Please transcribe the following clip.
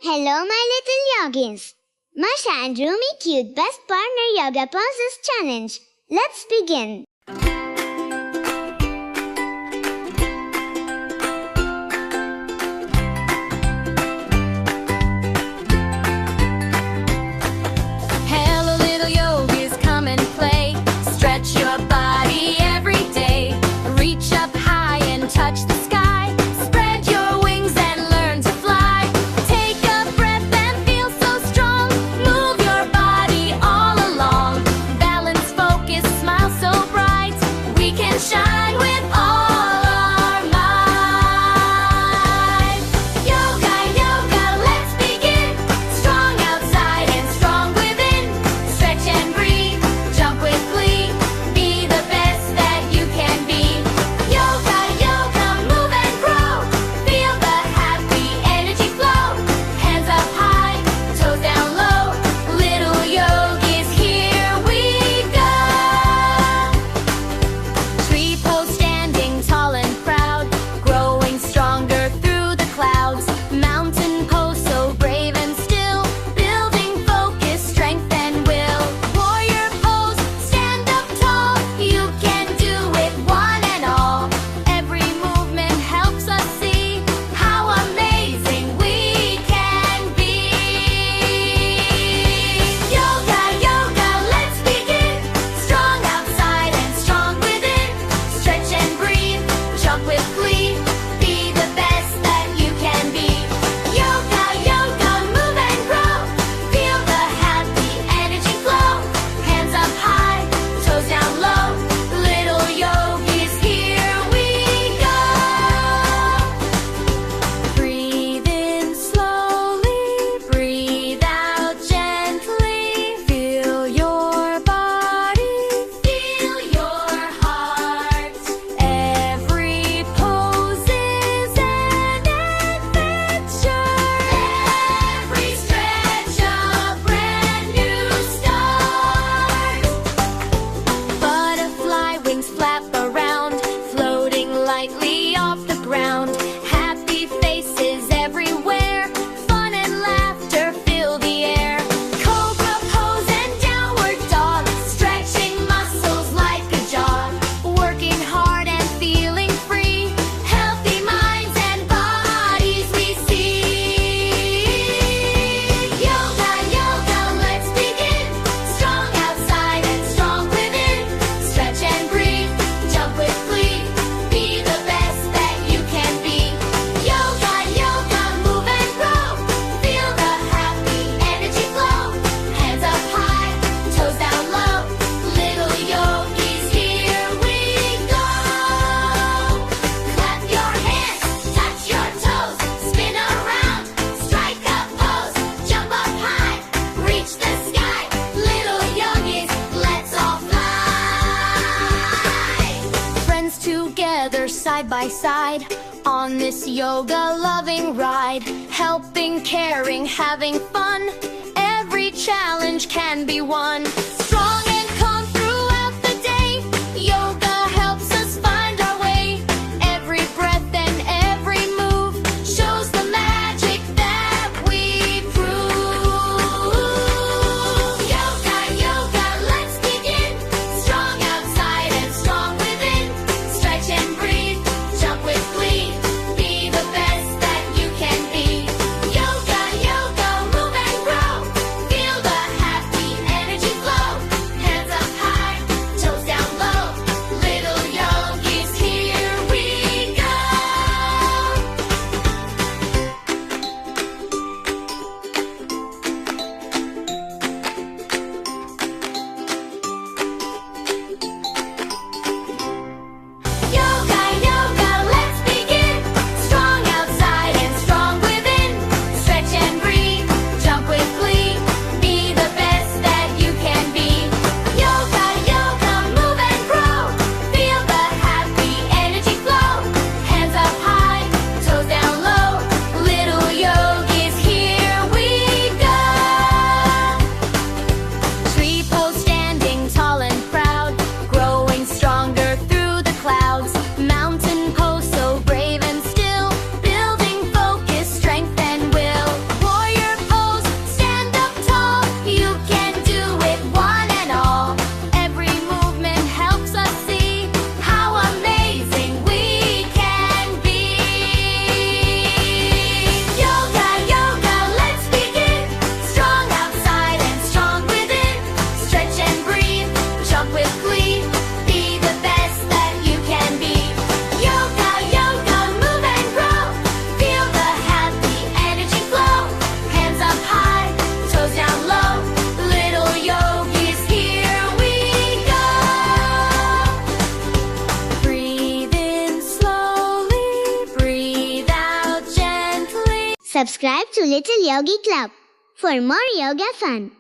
Hello my little yogis. Masha and Rumi cute best partner yoga poses challenge. Let's begin. Hello little yogis, come and play. Stretch your body every day. Reach up high and touch the sky. Spread your wings and learn to fly. Take a breath and feel so strong. Move your body all along. Balance, focus, smile so bright. We can shine with all our might. Yoga, yoga, let's begin. Strong outside and strong within. Stretch and breathe, jump with glee. Be the best that you can be. Yoga, yoga, move and grow. Feel the happy energy flow. Hands up high, toes down low. Little yogis, here we go. Tree pose, standing tall and proud. Growing stronger through the clouds. Mountain pose, so brave and still. Building focus, strength and will. Warrior pose, stand up tall. You can do it one and all. Every movement helps us see how amazing we can be. Yoga, yoga, let's begin. Strong outside and strong within. Stretch and breathe, jump with glee. Be the best that you can be. Yoga, yoga, move and grow. Feel the happy energy flow. Hands up high, toes down low. Little yogis, here we go. Breathe in slowly, breathe out gently. Feel your body, feel your heart. Every pose is an adventure. Every stretch a brand new start. Butterfly wings flap around, floating lightly off the ground. Happy faces everywhere, fun and laughter fill the air. Cobra pose and downward dog, stretching muscles like a jog. Working hard and feeling free, healthy minds and bodies we see. Yoga, yoga, let's begin. Strong outside and strong within. Stretch and breathe, jump with glee. Be the best that you can be. Yoga, yoga, move and grow. Feel the happy energy flow. Hands up high, toes down low. Little yogis, here we go. Clap your hands, touch your toes. Spin around, strike a pose. Jump up high, reach the sky. Little yogis, let's all fly. Friends together side by side on this yoga loving ride. Helping, caring, having fun. Every challenge can be won. Strong and calm throughout the day. Yoga helps us find our way. Every breath and every move shows the magic that we prove. Yoga, yoga, let's begin. Strong outside and strong within. Stretch and breathe, jump with glee. Be the best that you can be. Yoga, yoga, move and grow. Feel the happy energy flow. Subscribe to Little Yogi Club for more yoga fun.